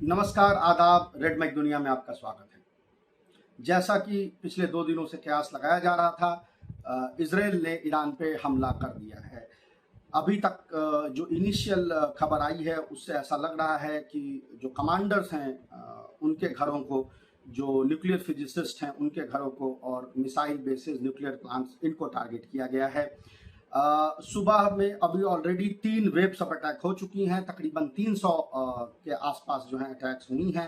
नमस्कार, आदाब। Red Mac दुनिया में आपका स्वागत है। जैसा कि पिछले 2 दिनों से कयास लगाया जा रहा था, इजराइल ने ईरान पे हमला कर दिया है। अभी तक जो इनिशियल खबर आई है उससे ऐसा लग रहा है कि जो कमांडर्स हैं उनके घरों को, जो न्यूक्लियर फिजिसिस्ट हैं उनके घरों को और मिसाइल बेसिस, न्यूक्लियर प्लांट्स, इनको टारगेट किया गया है। सुबह में अभी ऑलरेडी 3 वेव्स ऑफ अटैक हो चुकी हैं। तकरीबन 300 के आसपास जो हैं अटैक्स हुई हैं।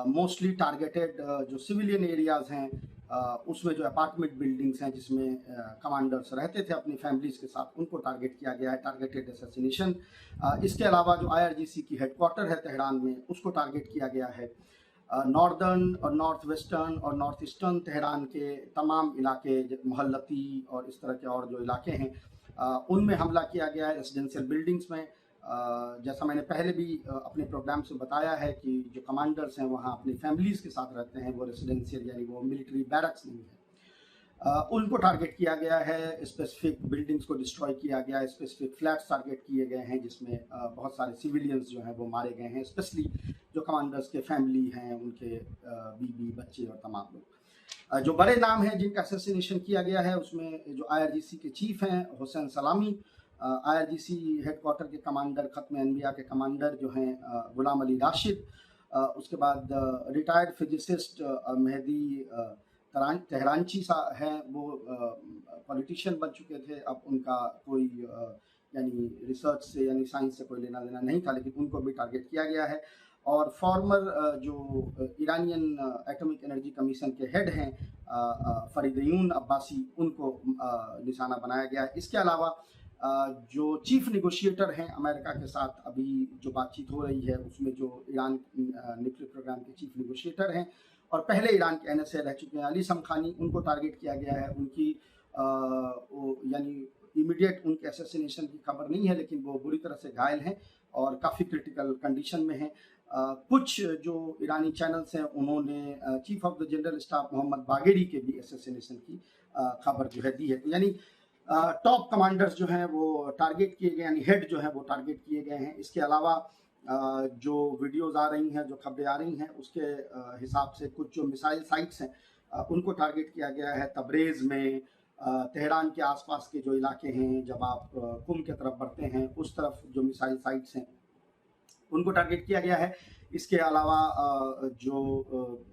मोस्टली टारगेटेड जो सिविलियन एरियाज़ हैं, उसमें जो अपार्टमेंट बिल्डिंग्स हैं जिसमें कमांडर्स रहते थे अपनी फैमिलीज़ के साथ, उनको टारगेट किया गया है, टारगेटेड असैसिनेशन। इसके अलावा जो IRGC की हेडक्वार्टर है तेहरान में, उसको टारगेट किया गया है। नॉर्दर्न और नॉर्थ वेस्टर्न और नॉर्थ ईस्टर्न तेहरान के तमाम इलाके, मोहल्लती और इस तरह के और जो इलाके हैं, उनमें हमला किया गया है, रेजिडेंशियल बिल्डिंग्स में। जैसा मैंने पहले भी अपने प्रोग्राम से बताया है कि जो कमांडर्स हैं वहाँ अपनी फैमिलीज़ के साथ रहते हैं, वो रेजिडेंशियल यानी वो मिलिट्री बैरक्स नहीं है। उनको टारगेट किया गया है, स्पेसिफिक बिल्डिंग्स को डिस्ट्रॉय किया गया है, स्पेसिफिक फ्लैट्स टारगेट किए गए हैं जिसमें बहुत सारे सिविलियंस जो हैं वो मारे गए हैं, स्पेशली जो कमांडर्स के फैमिली हैं, उनके बीबी, बच्चे और तमाम लोग। जो बड़े नाम हैं जिनका असैसिनेशन किया गया है उसमें जो IRGC के चीफ हैं हुसैन सलामी, IRGC हेडक्वार्टर के कमांडर, खत्म अनबिया के कमांडर जो हैं गुलाम अली राशिद, उसके बाद रिटायर्ड फिजिसिस्ट मेहदी तेहरानची सा हैं, वो पॉलिटिशियन बन चुके थे। अब उनका कोई यानी रिसर्च से यानी साइंस से कोई लेना देना नहीं था, लेकिन उनको भी टारगेट किया गया है। और फॉर्मर जो ईरानियन एटॉमिक एनर्जी कमीशन के हेड हैं फरीदयून अब्बासी, उनको निशाना बनाया गया है। इसके अलावा जो चीफ निगोशिएटर हैं अमेरिका के साथ अभी जो बातचीत हो रही है, उसमें जो ईरान न्यूक्लियर प्रोग्राम के चीफ निगोशिएटर हैं और पहले ईरान के NSA रह चुके हैं अली समखानी, उनको टारगेट किया गया है। उनकी यानी इमीडिएट उनके असैसिनेशन की खबर नहीं है, लेकिन वो बुरी तरह से घायल हैं और काफ़ी क्रिटिकल कंडीशन में हैं। कुछ जो ईरानी चैनल्स हैं उन्होंने chief of the general staff Mohammad Bagheri के भी असैसिनेशन की खबर जो है दी है। तो यानी टॉप कमांडर्स जो हैं वो टारगेट किए गए, यानी हेड जो हैं वो टारगेट किए गए हैं। इसके अलावा जो वीडियोज़ आ रही हैं, जो खबरें आ रही हैं, उसके हिसाब से कुछ जो मिसाइल साइट्स हैं उनको टारगेट किया गया है। तबरेज़ में, तेहरान के आसपास के जो इलाके हैं, जब आप कुम की तरफ बढ़ते हैं उस तरफ जो मिसाइल साइट्स हैं उनको टारगेट किया गया है। इसके अलावा जो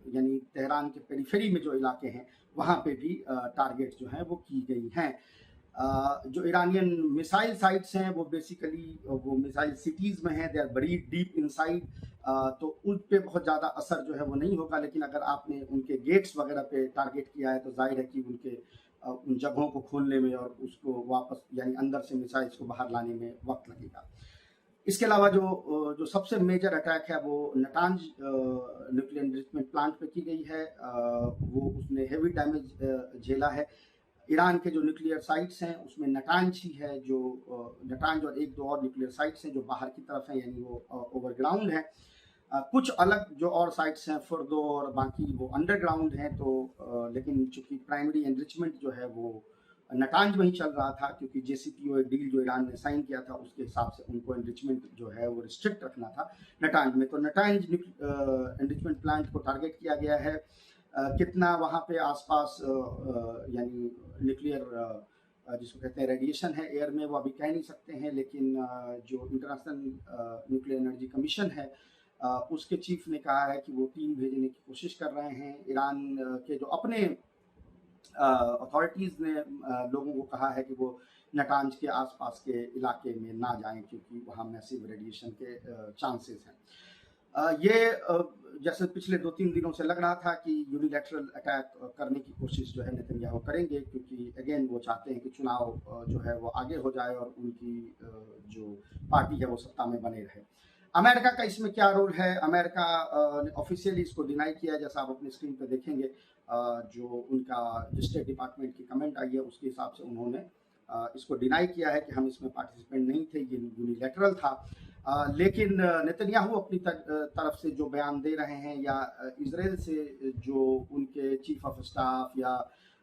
यानी तेहरान के पेरिफेरी में जो इलाके हैं वहाँ पे भी टारगेट जो हैं वो की गई हैं। जो ईरानियन मिसाइल साइट्स हैं वो बेसिकली वो मिसाइल सिटीज़ में हैं, दे आर बड़ी डीप इनसाइड, तो उन पे बहुत ज़्यादा असर जो है वो नहीं होगा। लेकिन अगर आपने उनके गेट्स वगैरह पे टारगेट किया है तो जाहिर है कि उनके उन जगहों को खोलने में और उसको वापस यानी अंदर से मिसाइल्स को बाहर लाने में वक्त लगेगा। इसके अलावा जो सबसे मेजर अटैक है वो नटांज न्यूक्लियर एनरिचमेंट प्लांट पे की गई है। वो उसने हेवी डैमेज झेला है। ईरान के जो न्यूक्लियर साइट्स हैं उसमें नटांज ही है, जो नटांज और 1-2 और न्यूक्लियर साइट्स हैं जो बाहर की तरफ हैं, यानी वो ओवरग्राउंड है। कुछ अलग जो और साइट्स हैं फुर्दो और बाकी वो अंडरग्राउंड हैं। तो लेकिन चूंकि प्राइमरी एनरिचमेंट जो है वो नटांज में ही चल रहा था, क्योंकि JCPOA डील जो ईरान ने साइन किया था उसके हिसाब से उनको एनरिचमेंट जो है वो रिस्ट्रिक्ट रखना था नटांज में। तो नटांज एनरिचमेंट प्लांट को टारगेट किया गया है। कितना वहाँ पे आसपास यानी न्यूक्लियर जिसको कहते हैं रेडिएशन है एयर में, वो अभी कह नहीं सकते हैं। लेकिन जो इंटरनेशनल न्यूक्लियर एनर्जी कमीशन है उसके चीफ ने कहा है कि वो टीम भेजने की कोशिश कर रहे हैं। ईरान के जो अपने अथॉरिटीज़ ने लोगों को कहा है कि वो नटांज के आसपास के इलाके में ना जाएं, क्योंकि वहाँ मैसिव रेडिएशन के चांसेस हैं। ये जैसे पिछले 2-3 दिनों से लग रहा था कि यूनिलैटरल अटैक करने की कोशिश जो है नेतन्याहू करेंगे, क्योंकि अगेन वो चाहते हैं कि चुनाव जो है वो आगे हो जाए और उनकी जो पार्टी है वो सत्ता में बने रहे। अमेरिका का इसमें क्या रोल है? अमेरिका ने ऑफिशियली इसको डिनाई किया है, जैसा आप अपनी स्क्रीन पर देखेंगे। जो उनका स्टेट डिपार्टमेंट की कमेंट आई है उसके हिसाब से उन्होंने इसको डिनाई किया है कि हम इसमें पार्टिसिपेंट नहीं थे, ये यूनिलैटरल था। लेकिन नेतन्याहू अपनी तरफ से जो बयान दे रहे हैं, या इजराइल से जो उनके चीफ ऑफ स्टाफ या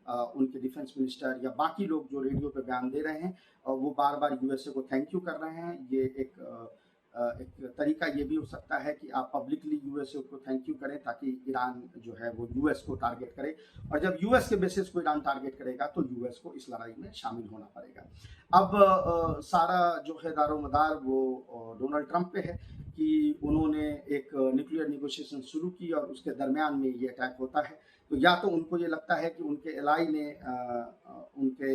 उनके डिफेंस मिनिस्टर या बाकी लोग जो रेडियो पे बयान दे रहे हैं, वो बार बार USA को थैंक यू कर रहे हैं। ये एक एक तरीका ये भी हो सकता है कि आप पब्लिकली यूएसए को थैंक यू करें, ताकि ईरान जो है वो यूएस को टारगेट करे, और जब यूएस के बेसिस को ईरान टारगेट करेगा तो यूएस को इस लड़ाई में शामिल होना पड़ेगा। अब सारा जो है दारोमदार वो डोनाल्ड ट्रंप पे है कि उन्होंने एक न्यूक्लियर नेगोशिएशन शुरू की और उसके दरमियान में ये अटैक होता है। तो या तो उनको ये लगता है कि उनके एलाई ने उनके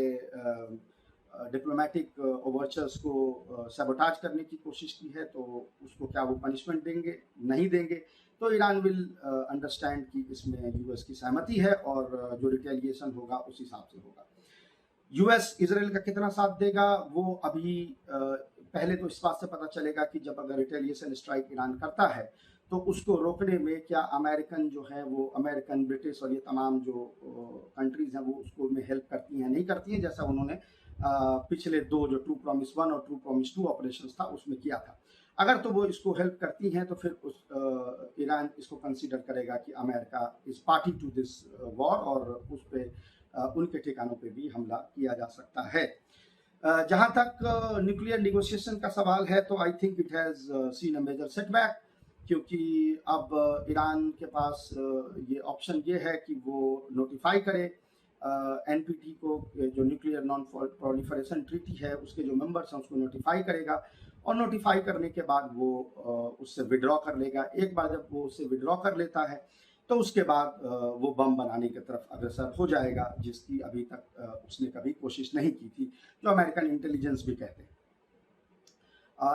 डिप्लोमेटिक ओवरचर्स को सैबोटाज करने की कोशिश की है, तो उसको क्या वो पनिशमेंट देंगे, नहीं देंगे, तो ईरान विल अंडरस्टैंड कि इसमें यूएस की सहमति है और जो रिटेलिएशन होगा उस हिसाब से होगा। यूएस इजराइल का कितना साथ देगा वो अभी पहले तो इस बात से पता चलेगा कि जब अगर रिटेलिएशन स्ट्राइक ईरान करता है तो उसको रोकने में क्या अमेरिकन जो है वो अमेरिकन, ब्रिटिश और ये तमाम जो कंट्रीज हैं वो उसको में हेल्प करती हैं, नहीं करती हैं, जैसा उन्होंने पिछले दो जो ट्रू प्रॉमिस 1 और ट्रू प्रॉमिस 2 ऑपरेशन था उसमें किया था। अगर तो वो इसको हेल्प करती हैं तो फिर उस ईरान इसको कंसीडर करेगा कि America is party to this war और उस पर उनके ठिकानों पे भी हमला किया जा सकता है। जहां तक न्यूक्लियर निगोशिएशन का सवाल है तो I think it has seen a major setback, क्योंकि अब ईरान के पास ये ऑप्शन ये है कि वो नोटिफाई करे एनपीटी को, जो न्यूक्लियर नॉन प्रोलिफरेशन ट्रीटी है उसके जो मेंबर्स हैं उसको नोटिफाई करेगा, और नोटिफाई करने के बाद वो उससे विड्रॉ कर लेगा। एक बार जब वो उससे विड्रॉ कर लेता है तो उसके बाद वो बम बनाने की तरफ अग्रसर हो जाएगा, जिसकी अभी तक उसने कभी कोशिश नहीं की थी, जो अमेरिकन इंटेलिजेंस भी कहते हैं।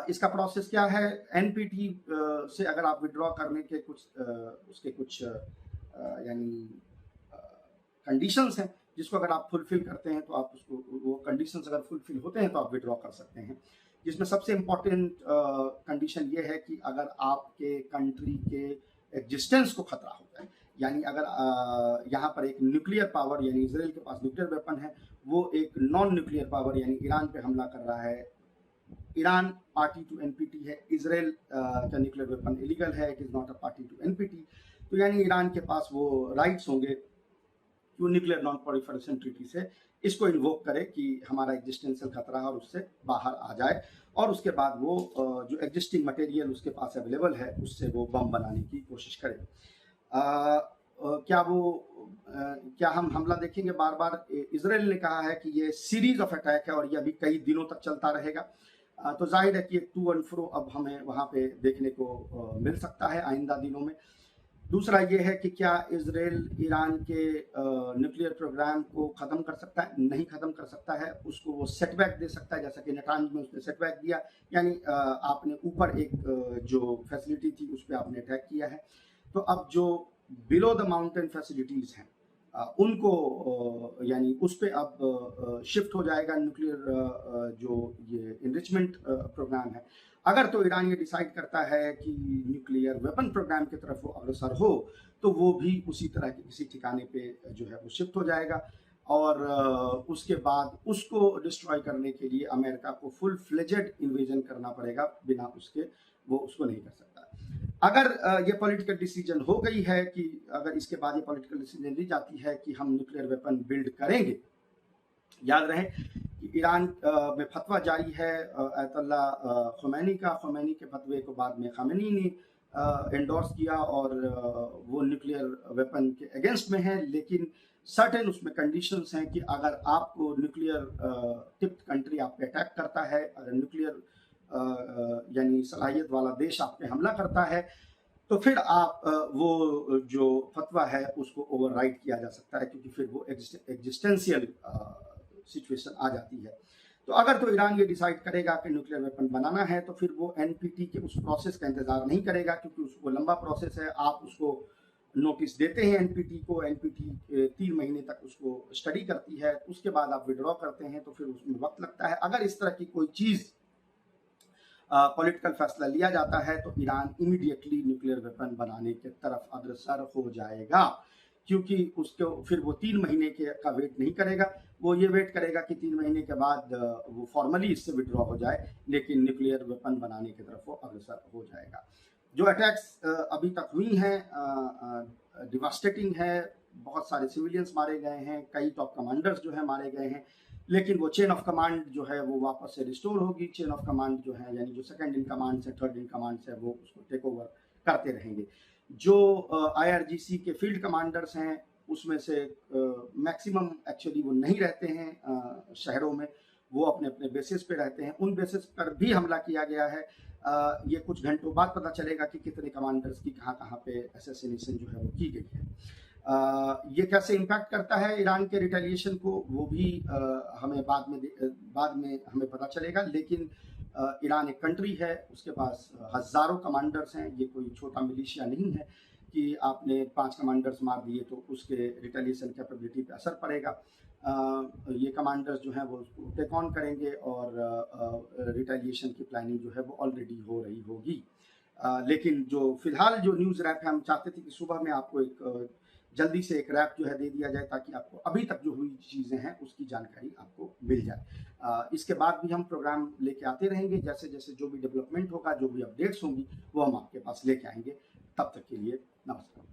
इसका प्रोसेस क्या है, एनपीटी से अगर आप विड्रॉ करने के उसके कुछ यानी कंडीशंस हैं जिसको अगर आप फुलफिल करते हैं तो आप उसको, वो कंडीशंस अगर फुलफिल होते हैं तो आप विड्रॉ कर सकते हैं, जिसमें सबसे इम्पोर्टेंट कंडीशन ये है कि अगर आपके कंट्री के एग्जिस्टेंस को खतरा हो जाए, यानी अगर यहाँ पर एक न्यूक्लियर पावर यानी इजराइल के पास न्यूक्लियर वेपन है, वो एक नॉन न्यूक्लियर पावर यानी ईरान पे हमला कर रहा है, ईरान पार्टी टू एनपीटी है, इजराइल का न्यूक्लियर वेपन इलीगल है, it is not a party to NPT, तो यानी ईरान के पास वो राइट्स होंगे कि वो न्यूक्लियर नॉन प्रोलिफरेशन ट्रीटी से इसको इन्वोक करे कि हमारा एग्जिस्टेंशियल खतरा है और उससे बाहर आ जाए, और उसके बाद वो जो एग्जिस्टिंग मटेरियल उसके पास अवेलेबल है उससे वो बम बनाने की कोशिश करे। क्या हम हमला देखेंगे बार बार? इजराइल ने कहा है कि ये सीरीज ऑफ अटैक है और ये अभी कई दिनों तक चलता रहेगा, तो जाहिर है कि एक टू एंड फ्रो अब हमें वहाँ पे देखने को मिल सकता है आइंदा दिनों में। दूसरा ये है कि क्या इजराइल ईरान के न्यूक्लियर प्रोग्राम को ख़त्म कर सकता है? नहीं ख़त्म कर सकता है, उसको वो सेटबैक दे सकता है, जैसा कि नेतान्याहू में उसने सेटबैक दिया, यानी आपने ऊपर एक जो फैसिलिटी थी उस पर आपने अटैक किया है, तो अब जो बिलो द माउंटेन फैसिलिटीज़ हैं उनको यानी उस पर अब शिफ्ट हो जाएगा न्यूक्लियर जो ये इनरिचमेंट प्रोग्राम है। अगर तो ईरान ये डिसाइड करता है कि न्यूक्लियर वेपन प्रोग्राम की तरफ वो अग्रसर हो तो वो भी उसी तरह के किसी ठिकाने पे जो है वो शिफ्ट हो जाएगा, और उसके बाद उसको डिस्ट्रॉय करने के लिए अमेरिका को फुल फ्लेजेड इन्वेजन करना पड़ेगा, बिना उसके वो उसको नहीं कर सकता। अगर ये पॉलिटिकल डिसीजन हो गई है कि अगर इसके बाद ये पॉलिटिकल डिसीजन ली जाती है कि हम न्यूक्लियर वेपन बिल्ड करेंगे, याद रहे कि ईरान में फतवा जारी है अयतुल्ला खुमैनी के फतवे को बाद में खामेनी ने एंडोर्स किया और वो न्यूक्लियर वेपन के अगेंस्ट में है, लेकिन सर्टेन उसमें कंडीशंस हैं कि अगर आपको न्यूक्लियर टिप्ड कंट्री आप पे अटैक करता है, अगर न्यूक्लियर यानी सलाहियत वाला देश आप पे हमला करता है, तो फिर आप वो जो फतवा है उसको ओवरराइड किया जा सकता है, क्योंकि फिर वो एग्जिस्टेंशियल सिचुएशन आ जाती है। तो अगर तो ईरान ये डिसाइड करेगा कि न्यूक्लियर वेपन बनाना है तो फिर वो एनपीटी के उस प्रोसेस का इंतजार नहीं करेगा, क्योंकि उसको लंबा प्रोसेस है, आप उसको नोटिस देते हैं एनपीटी को, एनपीटी 3 महीने तक उसको स्टडी करती है, उसके बाद आप विड्रॉ करते हैं तो फिर उसमें वक्त लगता है। अगर इस तरह की कोई चीज़ पॉलिटिकल फैसला लिया जाता है तो ईरान इमीडिएटली न्यूक्लियर वेपन बनाने की तरफ अग्रसर हो जाएगा, क्योंकि उसको फिर वो 3 महीने का वेट नहीं करेगा, वो ये वेट करेगा कि 3 महीने के बाद वो फॉर्मली इससे विड्रॉ हो जाए, लेकिन न्यूक्लियर वेपन बनाने की तरफ वो अग्रसर हो जाएगा। जो अटैक्स अभी तक हुई हैं डिवास्टेटिंग है, बहुत सारे सिविलियंस मारे गए हैं, कई टॉप कमांडर्स जो है मारे गए हैं, लेकिन वो चेन ऑफ कमांड जो है वो वापस से रिस्टोर होगी। चेन ऑफ कमांड जो है यानी जो सेकंड इन कमांड से थर्ड इन कमांड से वो उसको टेक ओवर करते रहेंगे। जो IRGC के फील्ड कमांडर्स हैं उसमें से मैक्सिमम एक्चुअली वो नहीं रहते हैं शहरों में, वो अपने अपने बेसिस पे रहते हैं। उन बेसिस पर भी हमला किया गया है। ये कुछ घंटों बाद पता चलेगा कि कितने कमांडर्स की कहाँ कहाँ पे असैसिनेशन जो है वो की गई है। ये कैसे इम्पैक्ट करता है ईरान के रिटेलिएशन को, वो भी हमें बाद में हमें पता चलेगा। लेकिन ईरान एक कंट्री है, उसके पास हज़ारों कमांडर्स हैं। ये कोई छोटा मिलिशिया नहीं है कि आपने 5 कमांडर्स मार दिए तो उसके रिटेलिएशन कैपेबिलिटी पे असर पड़ेगा। ये कमांडर्स जो हैं वो उसको टेक ऑन करेंगे और रिटेलिएशन की प्लानिंग जो है वो ऑलरेडी हो रही होगी। लेकिन जो फिलहाल जो न्यूज़ रैप है, हम चाहते थे कि सुबह में आपको एक जल्दी से एक रैप जो है दे दिया जाए ताकि आपको अभी तक जो हुई चीज़ें हैं उसकी जानकारी आपको मिल जाए। इसके बाद भी हम प्रोग्राम लेके आते रहेंगे, जैसे जैसे जो भी डेवलपमेंट होगा, जो भी अपडेट्स होंगी वो हम आपके पास लेके आएंगे। तब तक के लिए नमस्कार।